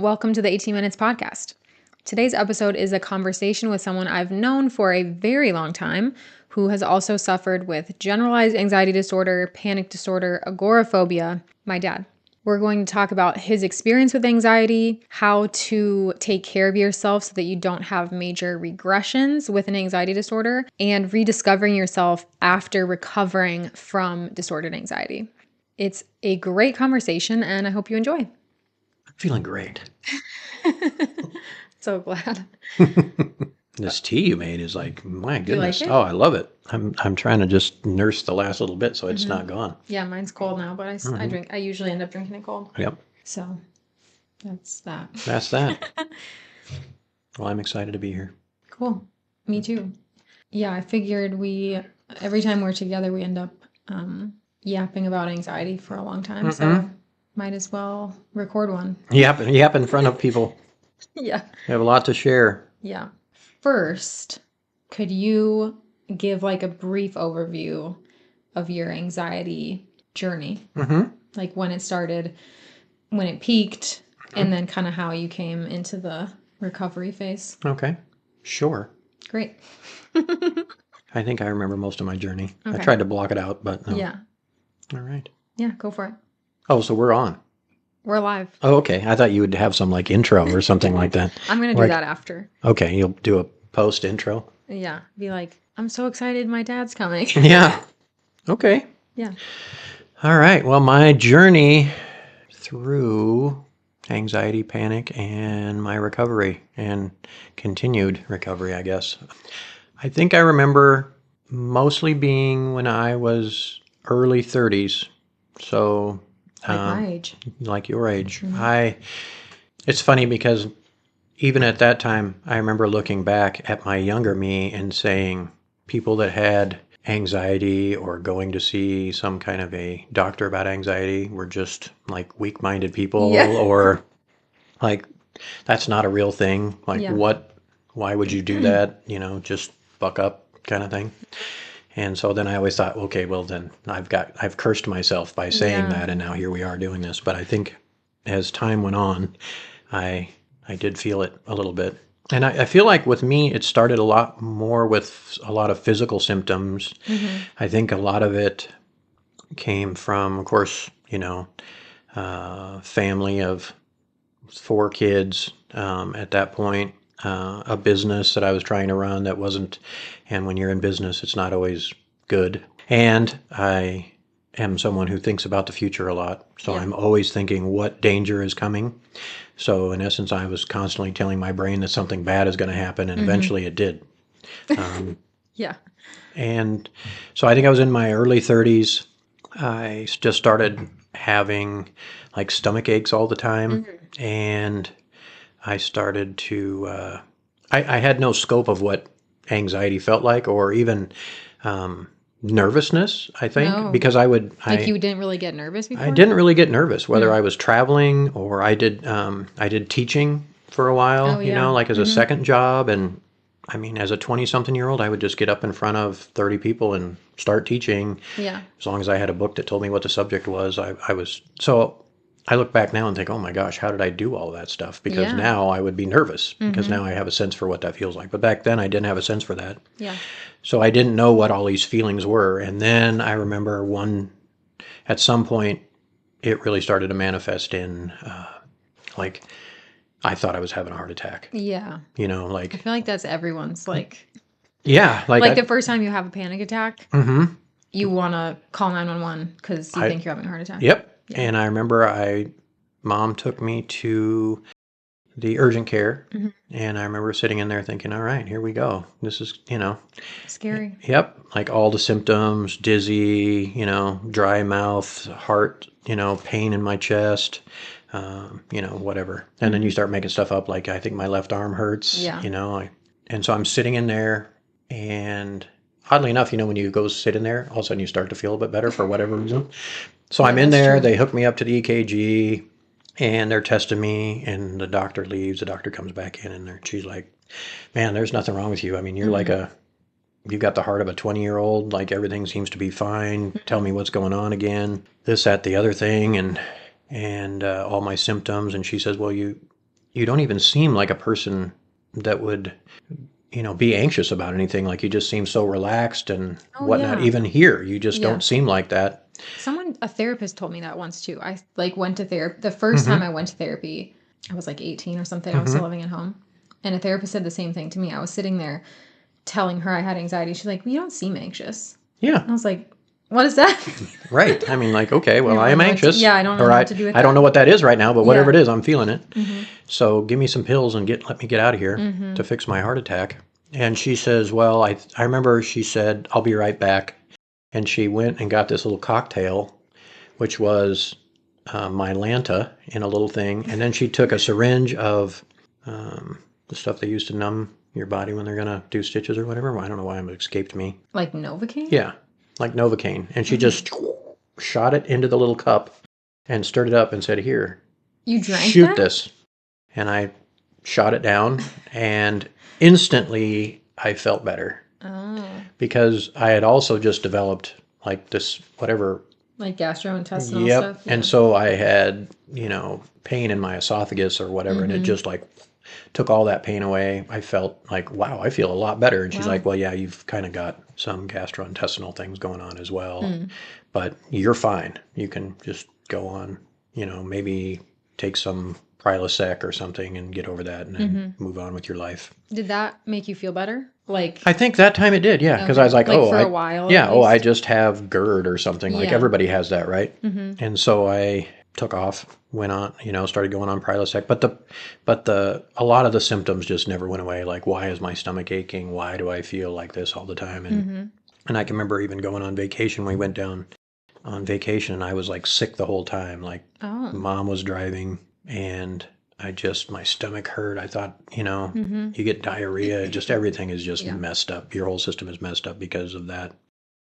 Welcome to the 18 Minutes Podcast. Today's episode is a conversation with someone I've known for a very long time who has also suffered with generalized anxiety disorder, panic disorder, agoraphobia, my dad. We're going to talk about his experience with anxiety, how to take care of yourself so that you don't have major regressions with an anxiety disorder, and rediscovering yourself after recovering from disordered anxiety. It's a great conversation, and I hope you enjoy. Feeling great. So glad. This tea you made is like, my Do you like goodness. it? Oh, I love it. I'm trying to just nurse the last little bit so it's not gone. Yeah, mine's cold now, but I usually end up drinking it cold. Yep, So that's that. that's that. Well, I'm excited to be here. Cool. Me too. Yeah, I figured every time we're together, we end up yapping about anxiety for a long time. So might as well record one. Yap in front of people. Yeah. We have a lot to share. Yeah. First, could you give like a brief overview of your anxiety journey? Like when it started, when it peaked, and then kind of how you came into the recovery phase. Okay, sure. Great. I think I remember most of my journey. Okay. I tried to block it out, but no. Yeah. All right. Yeah, go for it. Oh, so we're on. We're live. Oh, okay. I thought you would have some like intro or something like that. I'm going to do that after. Okay, you'll do a post intro. Yeah. Be like, I'm so excited my dad's coming. Yeah. Okay. Yeah. All right. Well, my journey through anxiety, panic, and my recovery and continued recovery, I guess. I think I remember mostly being when I was early 30s. So, Like my age. like your age. It's funny because even at that time, I remember looking back at my younger me and saying people that had anxiety or going to see some kind of a doctor about anxiety were just like weak-minded people or like that's not a real thing. Like why would you do that? Just buck up kind of thing. And so then I always thought, okay, well then I've cursed myself by saying that, and now here we are doing this. But I think as time went on, I did feel it a little bit. And I feel like with me, it started a lot more with a lot of physical symptoms. I think a lot of it came from, of course, family of 4 kids at that point, a business that I was trying to run that wasn't, and when you're in business, it's not always good. And I am someone who thinks about the future a lot. So I'm always thinking what danger is coming. So in essence, I was constantly telling my brain that something bad is going to happen, and eventually it did. Yeah. And so I think I was in my early 30s. I just started having like stomach aches all the time. And I started to, I had no scope of what anxiety felt like or even nervousness, I think, because you didn't really get nervous before? I didn't really get nervous, whether I was traveling or I did teaching for a while, like as a second job. And I mean, as a 20-something-year-old, I would just get up in front of 30 people and start teaching. Yeah. As long as I had a book that told me what the subject was, so I look back now and think, oh my gosh, how did I do all that stuff? Because now I would be nervous because now I have a sense for what that feels like. But back then I didn't have a sense for that. Yeah. So I didn't know what all these feelings were. And then I remember at some point, it really started to manifest in like I thought I was having a heart attack. Yeah. I feel like that's everyone's yeah. Like the first time you have a panic attack, you want to call 911 because you think you're having a heart attack. Yep. Yeah. And I remember Mom took me to the urgent care, and I remember sitting in there thinking, all right, here we go. This is, scary. Yep. Like all the symptoms, dizzy, dry mouth, heart, pain in my chest, whatever. And then you start making stuff up like, I think my left arm hurts, and so I'm sitting in there, and oddly enough, when you go sit in there, all of a sudden you start to feel a bit better for whatever reason. So I'm in there, they hook me up to the EKG, and they're testing me, and the doctor leaves. The doctor comes back in, and she's like, man, there's nothing wrong with you. I mean, you're like you've got the heart of a 20-year-old, like everything seems to be fine. Tell me what's going on again. This, that, the other thing, and all my symptoms. And she says, well, you you don't even seem like a person that would, be anxious about anything. Like you just seem so relaxed and Oh, whatnot. yeah. Even here, you just Yeah. don't seem like that. A therapist told me that once too. I like went to therapy. The first time Mm-hmm. I went to therapy, I was like 18 or something. I was still Mm-hmm. living at home. And a therapist said the same thing to me. I was sitting there telling her I had anxiety. She's like, "You don't seem anxious." Yeah. And I was like, "What is that?" Right. I mean, like, okay, I well, don't I really am know what to, anxious, yeah, I don't really or know I, what to do with I don't know that. what that is right now, but whatever Yeah. it is, I'm feeling it. Mm-hmm. So give me some pills and let me get out of here Mm-hmm. to fix my heart attack. And she says, well, I remember she said, I'll be right back. And she went and got this little cocktail, which was my Lanta in a little thing. And then she took a syringe of the stuff they use to numb your body when they're going to do stitches or whatever. Well, I don't know why it escaped me. Like Novocaine? Yeah, like Novocaine. And she just shot it into the little cup and stirred it up and said, here, You drank shoot that? this. And I shot it down, and instantly I felt better Oh, because I had also just developed like this, whatever. like gastrointestinal Yep. stuff? And Yeah. so I had, pain in my esophagus or whatever, and it Mm-hmm. just like took all that pain away. I felt like, wow, I feel a lot better. And she's Wow. like, well, yeah, you've kind of got some gastrointestinal things going on as well, Mm. but you're fine. You can just go on, maybe take some Prilosec or something and get over that and then move on with your life. Did that make you feel better? Like, I think that time it did, yeah, because I was okay. like, Like oh, for a while at I least? just have GERD or something. Like Yeah. everybody has that, right? Mm-hmm. And so I took off, went on, started going on Prilosec, but a lot of the symptoms just never went away. Like, why is my stomach aching? Why do I feel like this all the time? Mm-hmm. And I can remember even going on vacation. We went down on vacation, and I was like sick the whole time. Like, Oh. mom was driving, and my stomach hurt. I thought, Mm-hmm. you get diarrhea. Just everything is just Yeah. messed up. Your whole system is messed up because of that.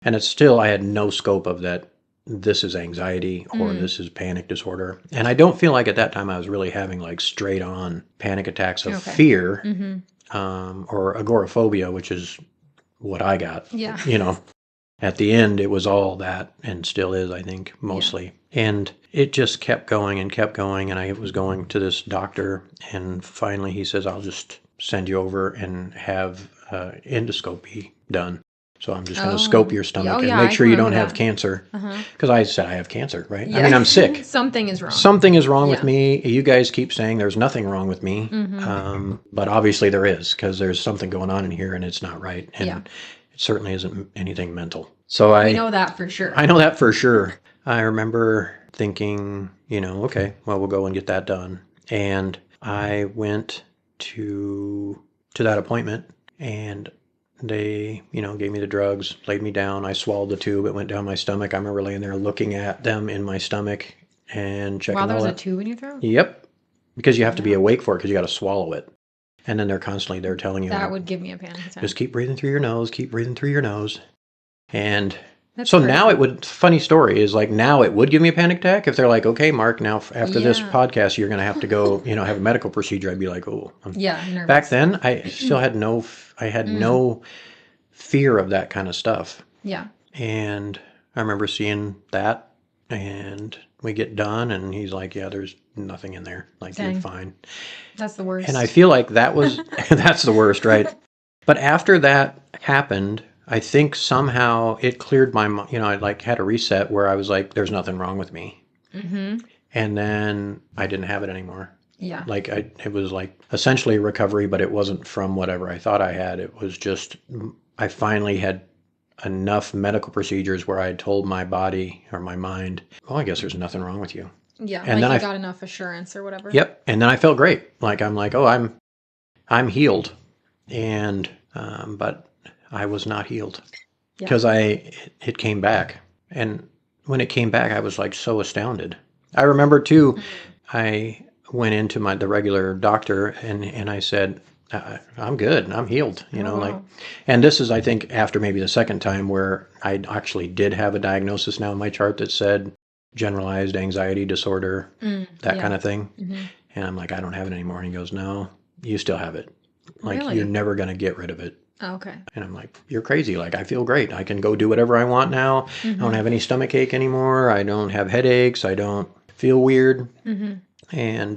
And it's still, I had no scope of that. This is anxiety or Mm. this is panic disorder. And I don't feel like at that time I was really having like straight on panic attacks of Okay. fear Mm-hmm. or agoraphobia, which is what I got. Yeah. At the end, it was all that and still is, I think, mostly. And it just kept going and kept going. And I was going to this doctor, and finally he says, I'll just send you over and have endoscopy done. So I'm just going to scope Oh. your Yeah, stomach oh, and yeah, make I sure can you remember don't have that. cancer. Uh-huh. Because I said I have cancer, right? I Yeah. mean, I'm sick. Something is wrong. Something is wrong with Yeah. me. You guys keep saying there's nothing wrong with me. Mm-hmm. But obviously there is, because there's something going on in here and it's not right. And Yeah. it certainly isn't anything mental. So We know that for sure. I know that for sure. I remember thinking, okay, well, we'll go and get that done. And I went to that appointment, and they, gave me the drugs, laid me down. I swallowed the tube. It went down my stomach. I remember laying there looking at them in my stomach and While checking there all was a that. tube in your throat? Yep. Because you have to be Yeah. awake for it because you got to swallow it. And then they're telling you, That like, would give me a panic attack. just keep breathing through your nose, keep breathing through your nose. And That's so crazy. now funny story is like now it would give me a panic attack if they're like, okay, Mark, now after this Yeah. podcast, you're going to have to go, have a medical procedure. I'd be like, oh, Yeah, nervous. back then I still had I had no fear of that kind of stuff. Yeah. And I remember seeing that, and we get done and he's like, yeah, there's nothing in there. Like, Dang. you're fine. That's the worst. And I feel like that was, that's the worst, right? But after that happened, I think somehow it cleared my mind. I like had a reset where I was like, there's nothing wrong with me. Mm-hmm. And then I didn't have it anymore. Yeah. Like it was like essentially recovery, but it wasn't from whatever I thought I had. It was just, I finally had enough medical procedures where I told my body or my mind, oh, I guess there's nothing wrong with you. Yeah. And like then you got enough assurance or whatever. Yep. And then I felt great. Like I'm like, oh, I'm healed. And but I was not healed because it came back. And when it came back, I was like so astounded. I remember too, I went into the regular doctor and I said, I'm good. I'm healed. Wow. And this is, I think, after maybe the second time where I actually did have a diagnosis now in my chart that said generalized anxiety disorder, that yeah. kind of thing. Mm-hmm. And I'm like, I don't have it anymore. And he goes, no, you still have it. Like, Really? you're never going to get rid of it. Oh, okay. And I'm like, you're crazy. Like, I feel great. I can go do whatever I want now. I don't have any stomach ache anymore. I don't have headaches. I don't feel weird. Mm-hmm. And,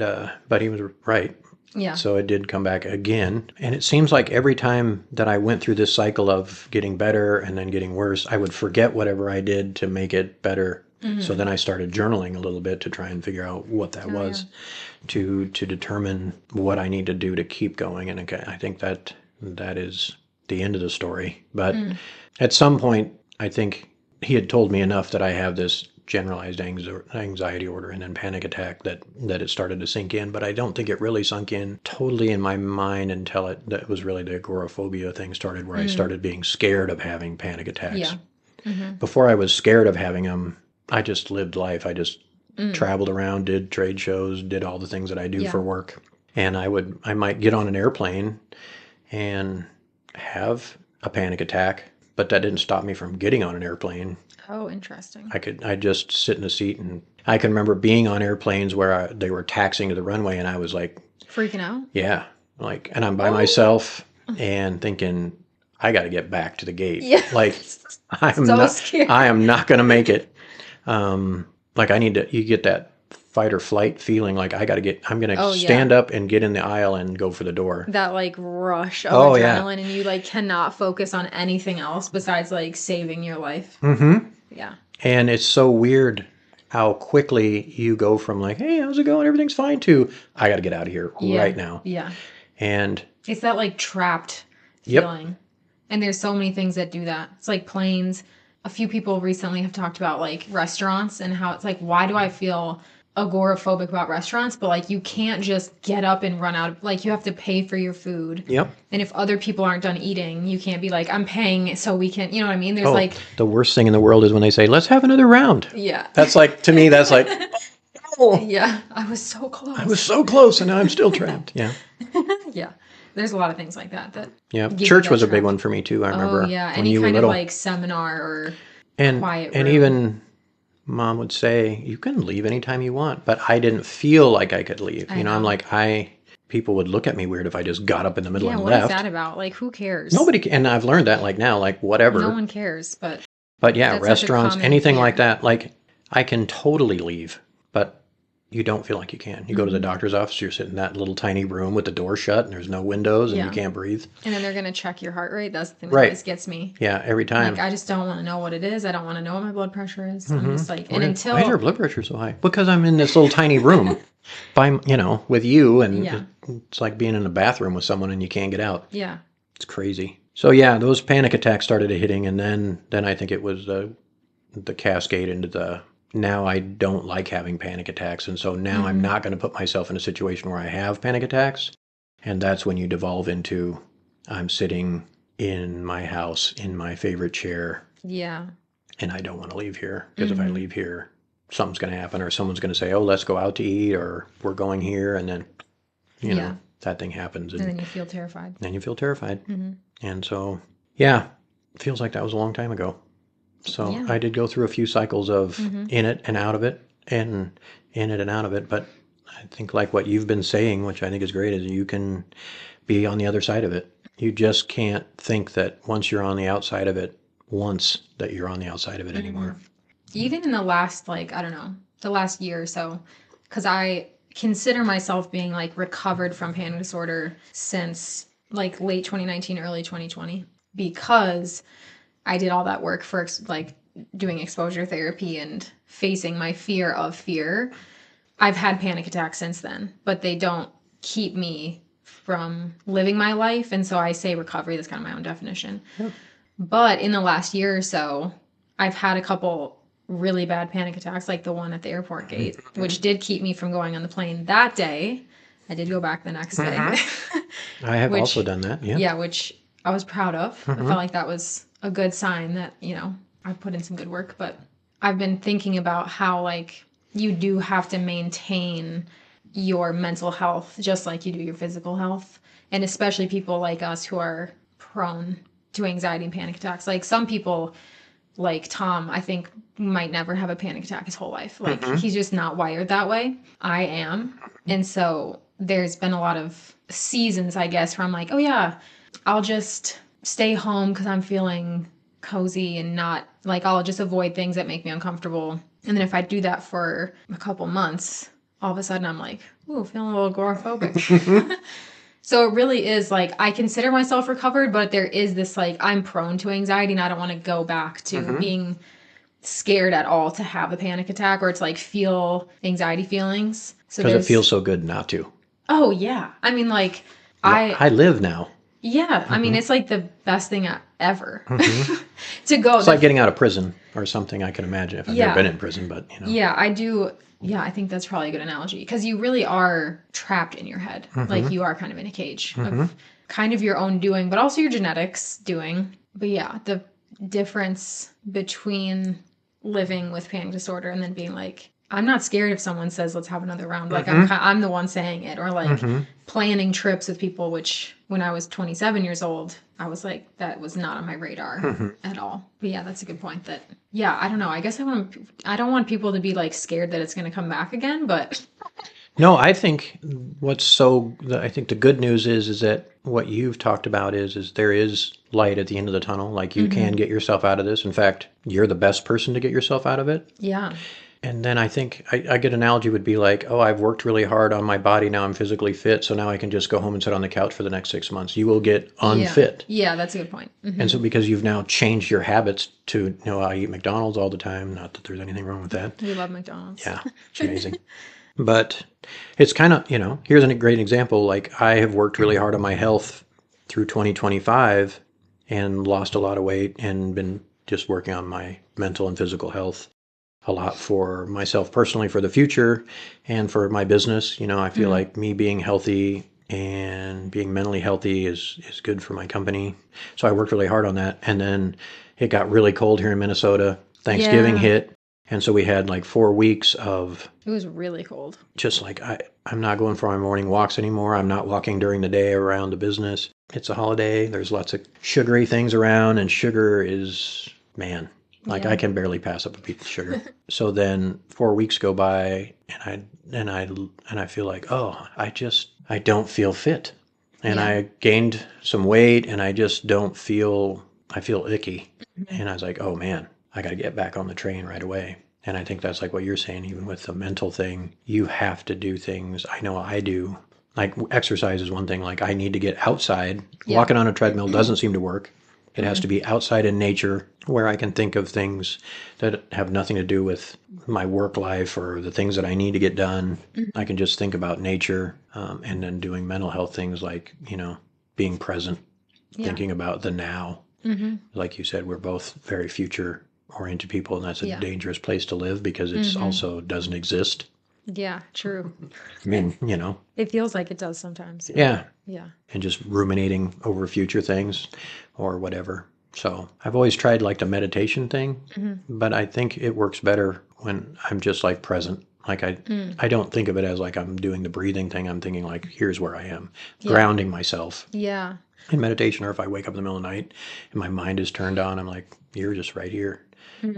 but he was right. Yeah. So it did come back again. And it seems like every time that I went through this cycle of getting better and then getting worse, I would forget whatever I did to make it better. So then I started journaling a little bit to try and figure out what that was, to determine what I need to do to keep going. And I think that is the end of the story. But at some point, I think he had told me enough that I have this generalized anxiety order and then panic attack that it started to sink in. But I don't think it really sunk in totally in my mind until that was really the agoraphobia thing started, where I started being scared of having panic attacks. Yeah. Before I was scared of having them, I just lived life. I just traveled around, did trade shows, did all the things that I do for work. And I might get on an airplane and have a panic attack, but that didn't stop me from getting on an airplane. Oh, interesting. I just sit in a seat, and I can remember being on airplanes where they were taxiing to the runway, and I was like, freaking out? yeah, like, and I'm by myself and thinking, I got to get back to the gate. Yeah. Like, Scared. I am not going to make it. Like you get that fight or flight feeling, like I'm going to stand up and get in the aisle and go for the door. That like rush of adrenaline, and you like cannot focus on anything else besides like saving your life. Mm-hmm. Yeah. And it's so weird how quickly you go from like, hey, how's it going? Everything's fine, to I got to get out of here right now. Yeah. And it's that like trapped feeling. And there's so many things that do that. It's like planes. A few people recently have talked about like restaurants and how it's like, why do I feel agoraphobic about restaurants? But like, you can't just get up and run out. Like, you have to pay for your food. Yep. And if other people aren't done eating, you can't be like, I'm paying so we can, you know what I mean? There's like the worst thing in the world is when they say, let's have another round. Yeah. That's like, to me, that's like, oh. Yeah. I was so close. I was so close, and now I'm still trapped. Yeah. Yeah. There's a lot of things like that. Yeah. Church was a big one for me too. I remember. Oh yeah. When Any you kind were of little. like seminar or quiet room. And even Mom would say, you can leave anytime you want, but I didn't feel like I could leave. You know, I'm like, people would look at me weird if I just got up in the middle and left. Yeah, what is that about? Like, who cares? Nobody, and I've learned that like now, like whatever. No one cares, but yeah, restaurants, anything like that, like I can totally leave, but you don't feel like you can. You go to the doctor's office, you're sitting in that little tiny room with the door shut and there's no windows and you can't breathe. And then they're going to check your heart rate. That's the thing that always gets me. Yeah, every time. Like, I just don't want to know what it is. I don't want to know what my blood pressure is. I'm just like, and until... Why is your blood pressure so high? Because I'm in this little tiny room with you, and it's like being in a bathroom with someone and you can't get out. Yeah. It's crazy. So yeah, those panic attacks started hitting, and then I think it was the cascade into the, now I don't like having panic attacks, and so now I'm not going to put myself in a situation where I have panic attacks. And that's when you devolve into, I'm sitting in my house in my favorite chair. Yeah. And I don't want to leave here, because if I leave here, something's going to happen, or someone's going to say, oh, let's go out to eat, or we're going here. And then, you know, that thing happens. And then you feel terrified. Then you feel terrified. And so, yeah, it feels like that was a long time ago. So I did go through a few cycles of in it and out of it, and in it and out of it. But I think like what you've been saying, which I think is great, is you can be on the other side of it. You just can't think that once you're on the outside of it, that you're on the outside of it anymore. Even in the last, the last year or so, because I consider myself being like recovered from panic disorder since like late 2019, early 2020, because I did all that work for like doing exposure therapy and facing my fear of fear. I've had panic attacks since then, but they don't keep me from living my life. And so I say recovery, that's kind of my own definition. Yep. But in the last year or so, I've had a couple really bad panic attacks, like the one at the airport gate, which did keep me from going on the plane that day. I did go back the next day. I have also done that, yeah. Yeah, which I was proud of. I felt like that was a good sign that, I put in some good work. But I've been thinking about how, like, you do have to maintain your mental health just like you do your physical health. And especially people like us who are prone to anxiety and panic attacks. Like, some people, like Tom, I think might never have a panic attack his whole life. Like, he's just not wired that way. I am. And so there's been a lot of seasons, I guess, where I'm like, oh yeah, I'll just stay home because I'm feeling cozy and not, like, I'll just avoid things that make me uncomfortable. And then if I do that for a couple months, all of a sudden I'm like, ooh, feeling a little agoraphobic. So it really is like, I consider myself recovered, but there is this like, I'm prone to anxiety and I don't want to go back to being scared at all to have a panic attack or to like feel anxiety feelings. So Because it there's, feels so good not to. oh yeah. I mean, like, I live now. yeah, I mean, it's like the best thing ever Mm-hmm. to go. It's like getting out of prison or something, I can imagine, if I've never been in prison, but you know. Yeah, I do. Yeah, I think that's probably a good analogy because you really are trapped in your head. Like you are kind of in a cage of kind of your own doing, but also your genetics doing. But yeah, the difference between living with panic disorder and then being like, I'm not scared if someone says let's have another round. Like I'm the one saying it, or like planning trips with people. Which when I was 27 years old, I was like that was not on my radar at all. But yeah, that's a good point. That yeah, I don't know. I guess I don't want people to be like scared that it's going to come back again. But No, I think I think the good news is that what you've talked about is there is light at the end of the tunnel. Like you can get yourself out of this. In fact, you're the best person to get yourself out of it. yeah, And then I think a good analogy would be like, oh, I've worked really hard on my body. Now I'm physically fit. So now I can just go home and sit on the couch for the next 6 months. You will get unfit. yeah, that's a good point. And so because you've now changed your habits to, I eat McDonald's all the time. Not that there's anything wrong with that. We love McDonald's. Yeah, it's amazing. But it's kind of, here's a great example. Like I have worked really hard on my health through 2025 and lost a lot of weight and been just working on my mental and physical health a lot for myself personally for the future and for my business. I feel like me being healthy and being mentally healthy is good for my company. So I worked really hard on that. And then it got really cold here in Minnesota. Thanksgiving hit. And so we had like 4 weeks of It was really cold. just like I'm not going for my morning walks anymore. I'm not walking during the day around the business. It's a holiday. There's lots of sugary things around, and sugar is, man, like I can barely pass up a piece of sugar. So then 4 weeks go by, and I feel like, oh, I don't feel fit, and I gained some weight, and I just don't feel. I feel icky, and I was like, oh man, I got to get back on the train right away. And I think that's like what you're saying, even with the mental thing, you have to do things. I know I do. Like exercise is one thing. Like I need to get outside. Walking on a treadmill doesn't seem to work. It has to be outside in nature where I can think of things that have nothing to do with my work life or the things that I need to get done. I can just think about nature and then doing mental health things like, being present, thinking about the now. Like you said, we're both very future oriented people, and that's a dangerous place to live because it's also doesn't exist. Yeah, true. I mean, It feels like it does sometimes. yeah. Yeah. And just ruminating over future things or whatever. So I've always tried like the meditation thing, but I think it works better when I'm just like present. Like I don't think of it as like I'm doing the breathing thing. I'm thinking like, here's where I am, grounding myself. Yeah. In meditation, or if I wake up in the middle of the night and my mind is turned on, I'm like, you're just right here.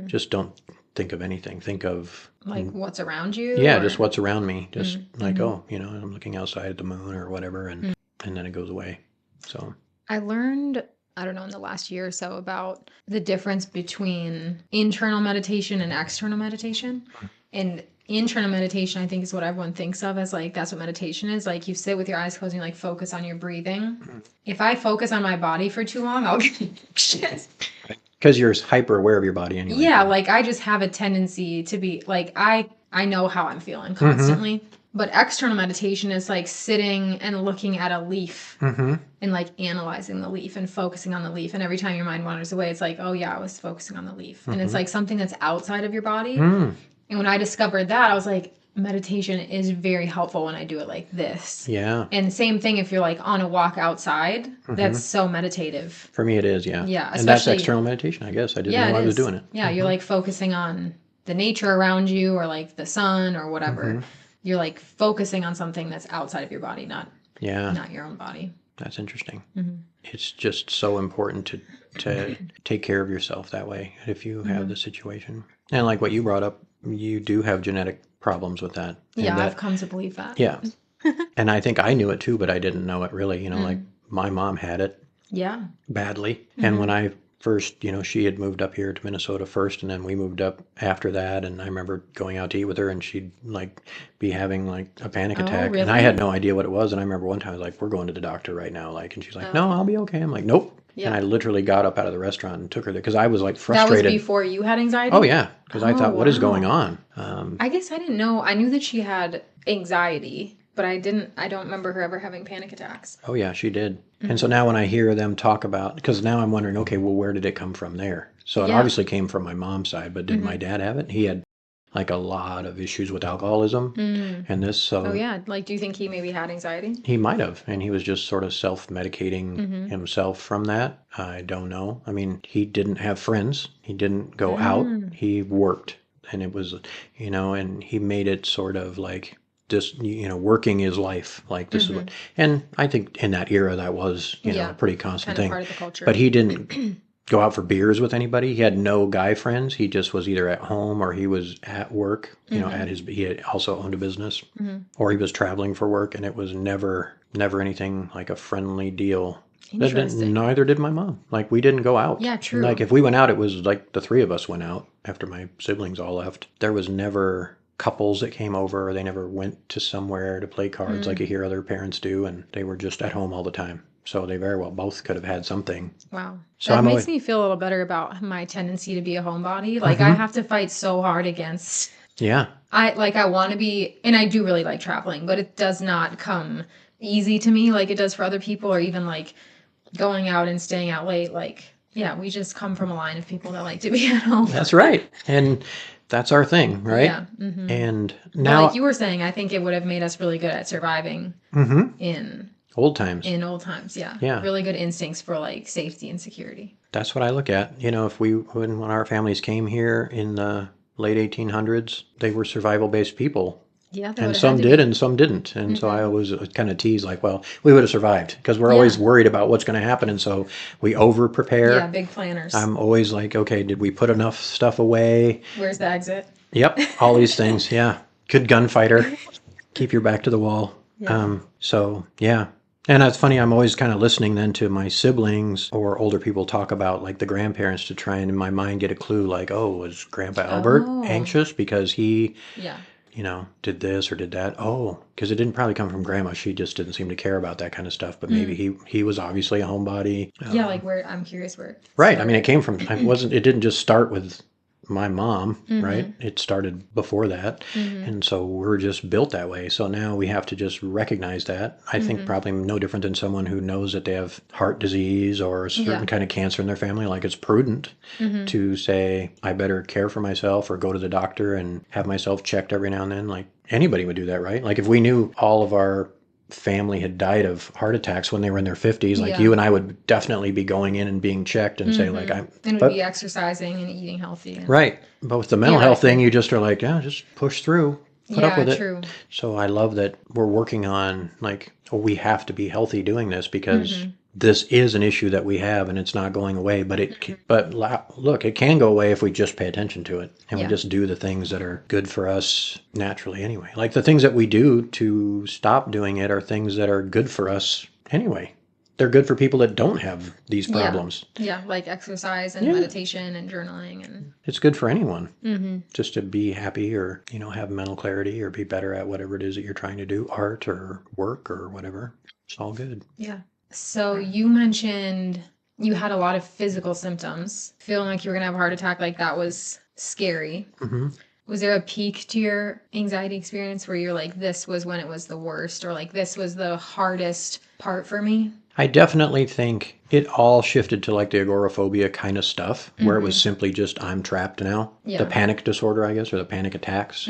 Just don't think of anything. Think of like what's around you. Yeah, just what's around me. Just like, oh, I'm looking outside at the moon or whatever, and then it goes away. So I learned, I don't know, in the last year or so about the difference between internal meditation and external meditation. And internal meditation, I think, is what everyone thinks of as like, that's what meditation is. Like you sit with your eyes closed and you like focus on your breathing. If I focus on my body for too long, I'll get anxious. Because you're hyper aware of your body anyway. Yeah, like I just have a tendency to be like, I know how I'm feeling constantly. But external meditation is like sitting and looking at a leaf and like analyzing the leaf and focusing on the leaf. And every time your mind wanders away, it's like, oh yeah, I was focusing on the leaf. And it's like something that's outside of your body. And when I discovered that, I was like, meditation is very helpful when I do it like this. Yeah. And same thing if you're like on a walk outside, that's so meditative. For me, it is, yeah. Yeah. And that's external meditation, I guess. I didn't know I was doing it. Yeah, you're like focusing on the nature around you or like the sun or whatever. You're like focusing on something that's outside of your body, not your own body. That's interesting. It's just so important to take care of yourself that way if you have the situation. And like what you brought up, you do have genetic problems with that. Yeah, I've come to believe that. Yeah. And I think I knew it too, but I didn't know it really. Like my mom had it. Yeah. Badly. And when I first, she had moved up here to Minnesota first, and then we moved up after that. And I remember going out to eat with her, and she'd like be having like a panic Oh, attack, and I had no idea what it was. And I remember one time I was like, "We're going to the doctor right now," like, and she's like, "No, I'll be okay." I'm like, "Nope." Yeah. And I literally got up out of the restaurant and took her there because I was like That frustrated. was before you had anxiety? Oh yeah, because I thought, what is going wow. on? I guess I didn't know. I knew that she had anxiety, but I don't remember her ever having panic attacks. Oh yeah, she did. And so now when I hear them talk about, because now I'm wondering, okay, well, where did it come from there? So it Yeah. obviously came from my mom's side, but did my dad have it? He had like a lot of issues with alcoholism and this. So Oh, yeah. Like, do you think he maybe had anxiety? he might have, and he was just sort of self-medicating himself from that. I don't know. I mean, he didn't have friends. He didn't go out. He worked, and it was, and he made it sort of like just, working his life. Like this is what, and I think in that era that was, a pretty constant Kind of thing. part of the culture. But he didn't go out for beers with anybody. He had no guy friends. He just was either at home or he was at work, he had also owned a business or he was traveling for work, and it was never anything like a friendly deal. Interesting. Neither did my mom. Like we didn't go out. Yeah, true. Like if we went out, it was like the three of us went out after my siblings all left. There was never couples that came over, or they never went to somewhere to play cards like you hear other parents do, and they were just at home all the time. So they very well both could have had something. Wow. So that I'm makes me feel a little better about my tendency to be a homebody. Like I have to fight so hard against. Yeah. I want to be, and I do really like traveling, but it does not come easy to me like it does for other people, or even like going out and staying out late. Like, yeah, we just come from a line of people that like to be at home. That's right. And that's our thing, right? Yeah. And But now, like you were saying, I think it would have made us really good at surviving in old times. old times. Yeah. Yeah. Really good instincts for like safety and security. That's what I look at. If when our families came here in the late 1800s, they were survival-based people. Yeah, And some did and some didn't. And so I always kind of tease like, well, we would have survived because we're always worried about what's going to happen. And so we over prepare. Yeah, big planners. I'm always like, okay, did we put enough stuff away? Where's the exit? Yep. All these things. Yeah. Good gunfighter. Keep your back to the wall. Yeah. So yeah. And it's funny, I'm always kind of listening then to my siblings or older people talk about like the grandparents to try and in my mind get a clue like, oh, was Grandpa Albert anxious because he did this or did that? Oh, because it didn't probably come from Grandma. She just didn't seem to care about that kind of stuff. But maybe he was obviously a homebody. Yeah, like where I'm curious where. Right. I mean, it came from. It didn't just start with my mom, right? It started before that, and so we're just built that way. So now we have to just recognize that. I think probably no different than someone who knows that they have heart disease or a certain kind of cancer in their family. Like it's prudent to say, I better care for myself or go to the doctor and have myself checked every now and then. Like anybody would do that, right? Like if we knew all of our family had died of heart attacks when they were in their 50s, like you and I would definitely be going in and being checked and say like and we'd be exercising and eating healthy. And, right. But with the mental health thing, you just are like, yeah, just push through, put up with it. True. So I love that we're working on like, we have to be healthy doing this because this is an issue that we have and it's not going away, but look, it can go away if we just pay attention to it and we just do the things that are good for us naturally anyway. Like the things that we do to stop doing it are things that are good for us anyway. They're good for people that don't have these problems. Yeah, like exercise and meditation and journaling. And it's good for anyone just to be happy or, have mental clarity or be better at whatever it is that you're trying to do, art or work or whatever. It's all good. Yeah. So you mentioned you had a lot of physical symptoms, feeling like you were going to have a heart attack, like that was scary. Was there a peak to your anxiety experience where you're like, this was when it was the worst, or like this was the hardest part for me? I definitely think it all shifted to like the agoraphobia kind of stuff, where it was simply just, I'm trapped now. Yeah. The panic disorder, I guess, or the panic attacks.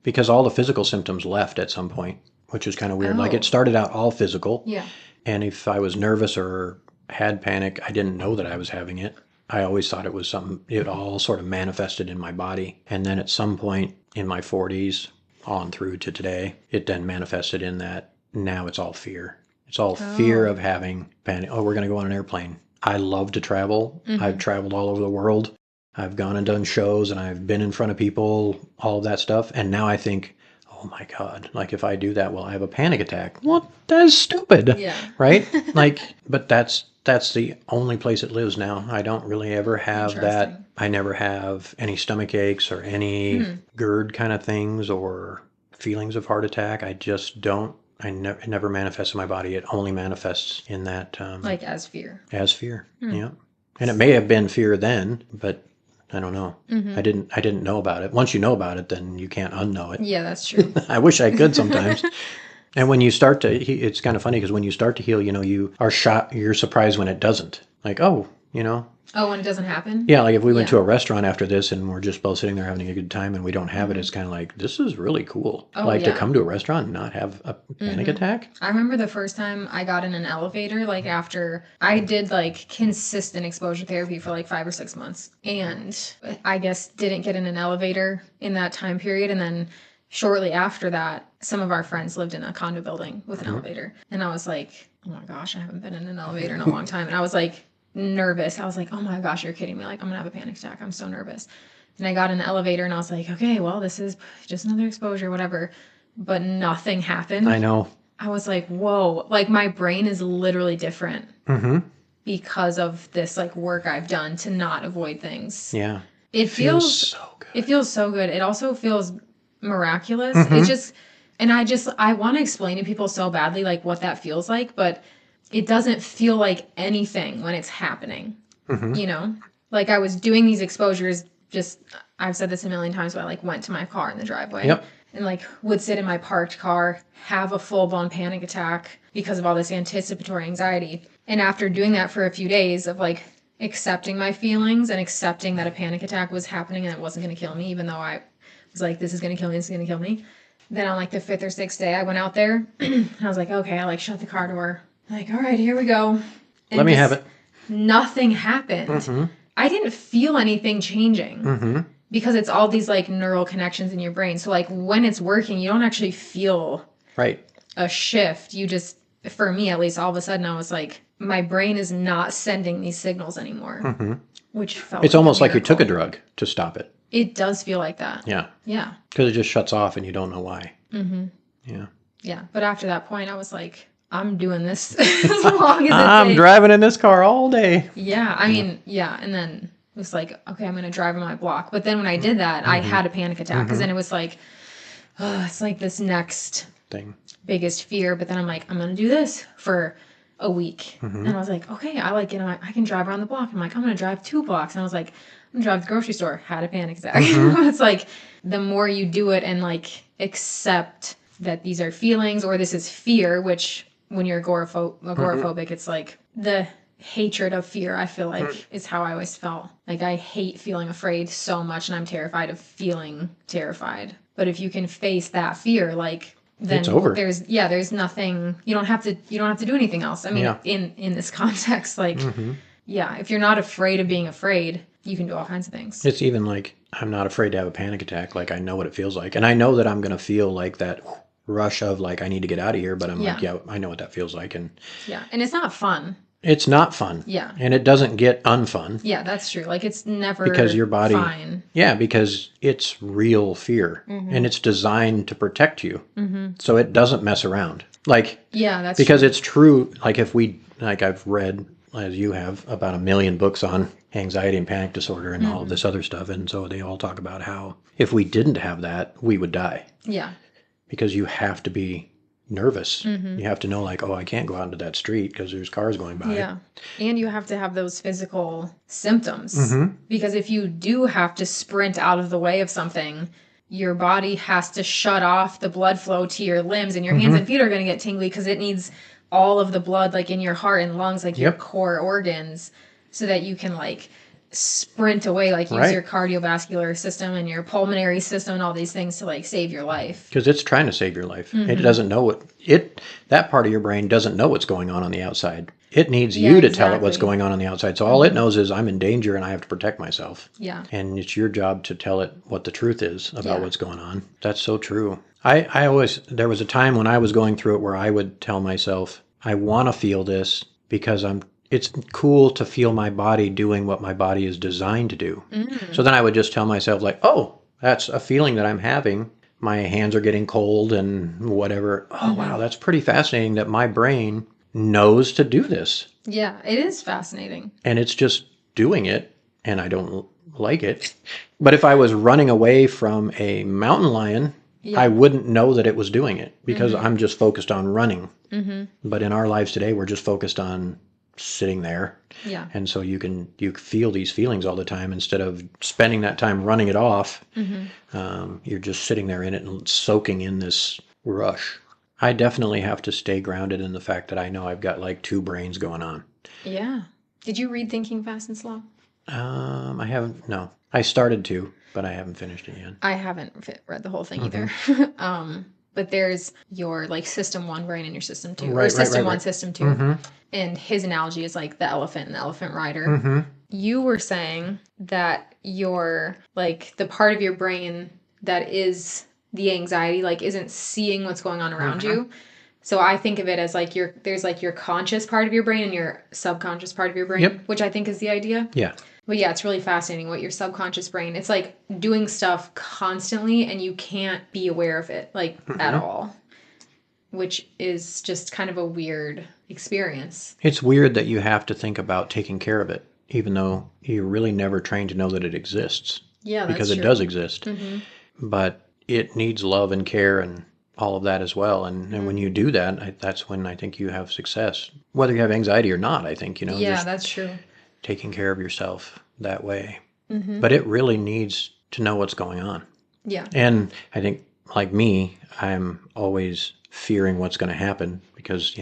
Because all the physical symptoms left at some point, which is kind of weird. Like it started out all physical. Yeah. And if I was nervous or had panic, I didn't know that I was having it. I always thought it was something, it all sort of manifested in my body. And then at some point in my 40s on through to today, it then manifested in that now it's all fear. It's all fear of having panic. Oh, we're going to go on an airplane. I love to travel. I've traveled all over the world. I've gone and done shows and I've been in front of people, all of that stuff. And now I think, oh my God, like if I do that, will I have a panic attack? Well, that is stupid. Yeah. Right? Like, but that's that's the only place it lives now. I don't really ever have that. Interesting. I never have any stomach aches or any GERD kind of things or feelings of heart attack. I just don't. It never manifests in my body. It only manifests in that Like as fear. as fear. Yeah, and it may have been fear then, but I don't know. I didn't know about it. Once you know about it, then you can't unknow it. Yeah, that's true. I wish I could sometimes. And when you start to, it's kind of funny because when you start to heal, you are you're surprised when it doesn't. Like, oh, Oh, when it doesn't happen? yeah, like if we went to a restaurant after this and we're just both sitting there having a good time and we don't have it, it's kind of like, this is really cool. Oh, Like to yeah. come to a restaurant and not have a panic attack. I remember the first time I got in an elevator, like after I did like consistent exposure therapy for like 5 or 6 months. And I guess didn't get in an elevator in that time period. And then shortly after that, some of our friends lived in a condo building with an elevator. And I was like, oh my gosh, I haven't been in an elevator in a long time. And I was like nervous. I was like, oh my gosh, you're kidding me. Like, I'm going to have a panic attack. I'm so nervous. And I got in the elevator and I was like, okay, well, this is just another exposure, whatever. But nothing happened. I know. I was like, whoa, like my brain is literally different because of this like work I've done to not avoid things. Yeah. It feels so good. It feels so good. It also feels miraculous. It just, and I want to explain to people so badly like what that feels like, but it doesn't feel like anything when it's happening. Like I was doing these exposures, I've said this a million times, but I like went to my car in the driveway. Yep. And like would sit in my parked car, have a full-blown panic attack because of all this anticipatory anxiety. And after doing that for a few days of like accepting my feelings and accepting that a panic attack was happening and it wasn't going to kill me, even though I was like, this is going to kill me, this is going to kill me. Then on like the 5th or 6th day, I went out there and I was like, okay, I like shut the car door. Like, all right, here we go. And Let me have it. Nothing happened. I didn't feel anything changing. Because it's all these like neural connections in your brain. So like when it's working, you don't actually feel a shift. You just, for me at least, all of a sudden I was like, my brain is not sending these signals anymore. Which felt It's almost like you took a drug to stop it. It does feel like that. Yeah. Yeah. Because it just shuts off and you don't know why. Yeah. Yeah. But after that point, I was like, I'm doing this as long as I'm driving in this car all day. Yeah. I mean, yeah. And then it was like, okay, I'm going to drive on my block. But then when I did that, I had a panic attack because then it was like, oh, it's like this next biggest fear. But then I'm like, I'm going to do this for a week. And I was like, okay, I can drive around the block. I'm like, I'm going to drive 2 blocks. And I was like, I'm going to drive to the grocery store. Had a panic attack. It's like the more you do it and like accept that these are feelings or this is fear, which when you're agoraphobic, it's like the hatred of fear, I feel like, is how I always felt. Like I hate feeling afraid so much and I'm terrified of feeling terrified. But if you can face that fear, like then it's over. There's nothing, you don't have to do anything else. I mean, in this context, like, if you're not afraid of being afraid, you can do all kinds of things. It's even like, I'm not afraid to have a panic attack. Like I know what it feels like. And I know that I'm going to feel like that rush of like, I need to get out of here. But I'm like, I know what that feels like. And and it's not fun. It's not fun. Yeah. And it doesn't get unfun. Yeah, that's true. Like it's never because your body fine. Yeah, because it's real fear and it's designed to protect you. So it doesn't mess around. Like that's because true. It's true. Like I've read, as you have, about 1 million books on anxiety and panic disorder and all of this other stuff. And so they all talk about how if we didn't have that, we would die. Yeah. Because you have to be nervous. You have to know like, oh, I can't go out into that street because there's cars going by. Yeah. And you have to have those physical symptoms. Because if you do have to sprint out of the way of something, your body has to shut off the blood flow to your limbs and your hands and feet are going to get tingly because it needs all of the blood like in your heart and lungs, like your core organs, so that you can like sprint away, like use your cardiovascular system and your pulmonary system and all these things to like save your life. Because it's trying to save your life. It doesn't know that part of your brain doesn't know what's going on the outside. It needs you to tell it what's going on the outside. So all it knows is I'm in danger and I have to protect myself. Yeah. And it's your job to tell it what the truth is about what's going on. That's so true. There was a time when I was going through it where I would tell myself, I want to feel this because it's cool to feel my body doing what my body is designed to do. So then I would just tell myself like, oh, that's a feeling that I'm having. My hands are getting cold and whatever. Oh, wow, that's pretty fascinating that my brain knows to do this. Yeah, it is fascinating. And it's just doing it, and I don't like it. But if I was running away from a mountain lion, I wouldn't know that it was doing it because I'm just focused on running. But in our lives today, we're just focused on sitting there. Yeah. And so you feel these feelings all the time instead of spending that time running it off. You're just sitting there in it and soaking in this rush. I definitely have to stay grounded in the fact that I know I've got like two brains going on. Yeah. Did you read Thinking Fast and Slow? I haven't. No, I started to, but I haven't finished it yet. I haven't read the whole thing either. But there's your like system 1 brain and your system 2, or system 1, system 2. And his analogy is like the elephant and the elephant rider. You were saying that your like the part of your brain that is the anxiety like isn't seeing what's going on around you. So I think of it as like there's like your conscious part of your brain and your subconscious part of your brain, which I think is the idea. Yeah. But yeah, it's really fascinating what your subconscious brain, it's like doing stuff constantly and you can't be aware of it like at all, which is just kind of a weird experience. It's weird that you have to think about taking care of it, even though you're really never trained to know that it exists. Yeah, that's because true. It does exist. But it needs love and care and all of that as well. And when you do that, that's when I think you have success. Whether you have anxiety or not, I think, Yeah, just that's true. taking care of yourself that way. But it really needs to know what's going on. Yeah. And I think, like me, I'm always fearing what's going to happen because,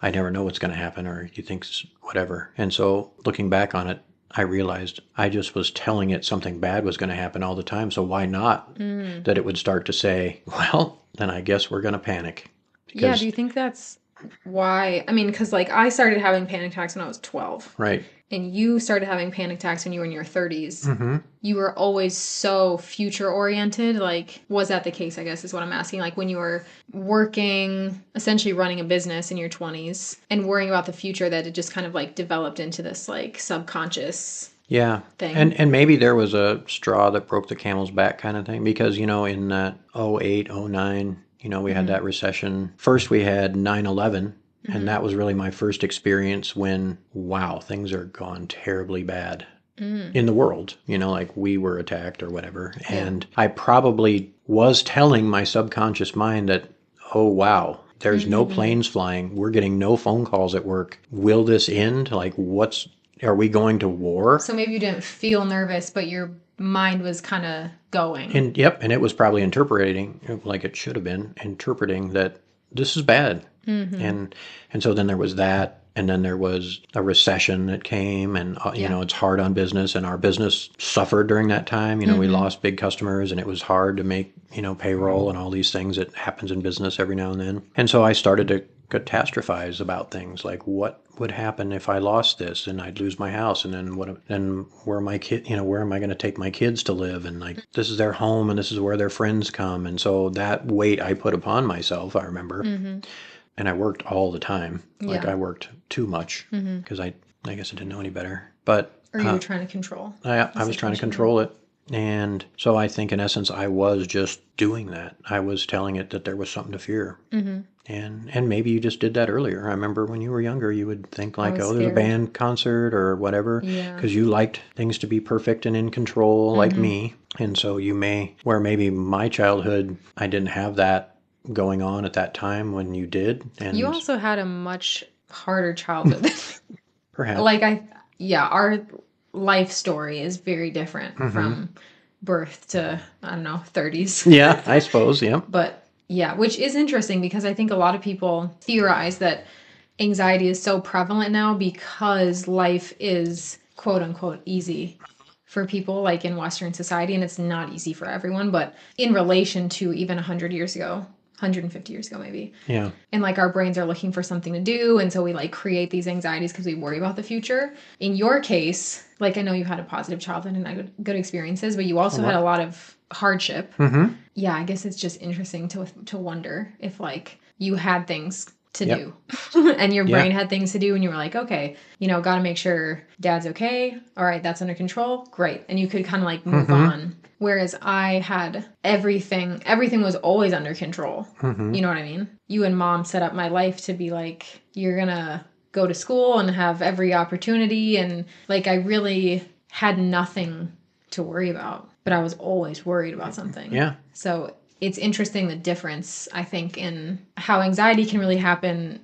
I never know what's going to happen or you think whatever. And so looking back on it, I realized I just was telling it something bad was going to happen all the time. So why not that it would start to say, well, then I guess we're going to panic. Yeah, do you think that's why? I mean, because like I started having panic attacks when I was 12. Right. And you started having panic attacks when you were in your 30s. You were always so future oriented. Like, was that the case, I guess, is what I'm asking. Like, when you were working, essentially running a business in your 20s and worrying about the future, that it just kind of like developed into this like subconscious thing. And maybe there was a straw that broke the camel's back kind of thing because, in that 08, 09, we had that recession. First, we had 9/11. And that was really my first experience when, wow, things are gone terribly bad in the world, like we were attacked or whatever. Yeah. And I probably was telling my subconscious mind that, oh, wow, there's no planes flying. We're getting no phone calls at work. Will this end? Like, are we going to war? So maybe you didn't feel nervous, but your mind was kind of going. And it was probably interpreting, like it should have been, interpreting that this is bad. And so then there was that, and then there was a recession that came, and it's hard on business, and our business suffered during that time. We lost big customers, and it was hard to make payroll and all these things that happens in business every now and then. And so I started to catastrophize about things like what would happen if I lost this and I'd lose my house, and then where my kid, where am I going to take my kids to live, and like this is their home and this is where their friends come. And so that weight I put upon myself, I remember. And I worked all the time. Like I worked too much because I guess I didn't know any better. But or you were trying to control. I was trying to control it. And so I think in essence I was just doing that. I was telling it that there was something to fear. And maybe you just did that earlier. I remember when you were younger, you would think like, oh, there's a band concert or whatever. Because you liked things to be perfect and in control like me. And so where maybe my childhood, I didn't have that going on at that time when you did. And you also had a much harder childhood. Perhaps. Our life story is very different from birth to, I don't know, 30s. Yeah, I suppose, yeah. But yeah, which is interesting because I think a lot of people theorize that anxiety is so prevalent now because life is quote unquote easy for people like in Western society, and it's not easy for everyone, but in relation to even 100 years ago, 150 years ago maybe. Yeah. And like our brains are looking for something to do, and so we like create these anxieties because we worry about the future. In your case, like I know you had a positive childhood and had good experiences, but you also had a lot of hardship. Yeah, I guess it's just interesting to wonder if like you had things to Yep. do. And your Yeah. brain had things to do, and you were like, okay, got to make sure dad's okay. All right, that's under control. Great. And you could kind of like move on. Whereas I had everything was always under control. You know what I mean? You and mom set up my life to be like, you're going to go to school and have every opportunity. And like, I really had nothing to worry about, but I was always worried about something. Yeah. So it's interesting the difference, I think, in how anxiety can really happen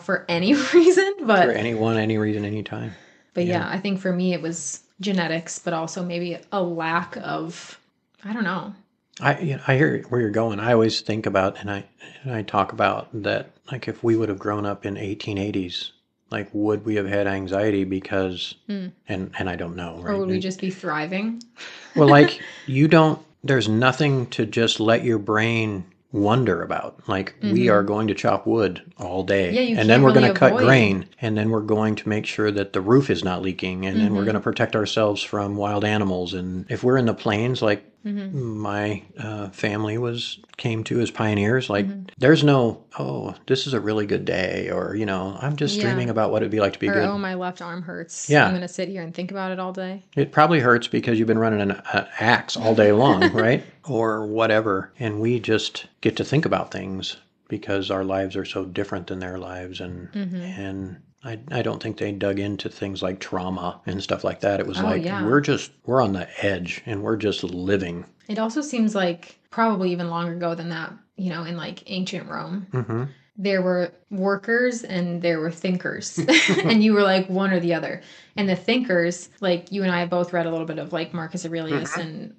for any reason. But For anyone, any reason, anytime. But yeah, I think for me it was genetics, but also maybe a lack of, I don't know. I hear where you're going. I always think about, and I talk about that, like if we would have grown up in 1880s, like would we have had anxiety because, and I don't know, right? Or would we just be thriving? Well, like there's nothing to just let your brain wonder about. Like we are going to chop wood all day. Yeah, you and then can't we're going really to cut avoid. grain, and then we're going to make sure that the roof is not leaking, and then we're going to protect ourselves from wild animals. And if we're in the plains, like my family came to as pioneers, like there's no, oh, this is a really good day, or I'm just dreaming about what it'd be like to be Or, good. oh, my left arm hurts. Yeah. I'm going to sit here and think about it all day. It probably hurts because you've been running an axe all day long, right? Or whatever. And we just get to think about things because our lives are so different than their lives. And I don't think they dug into things like trauma and stuff like that. It was we're on the edge and we're just living. It also seems like probably even longer ago than that, in like ancient Rome. There were workers and there were thinkers, and you were like one or the other. And the thinkers, like you and I have both read a little bit of like Marcus Aurelius and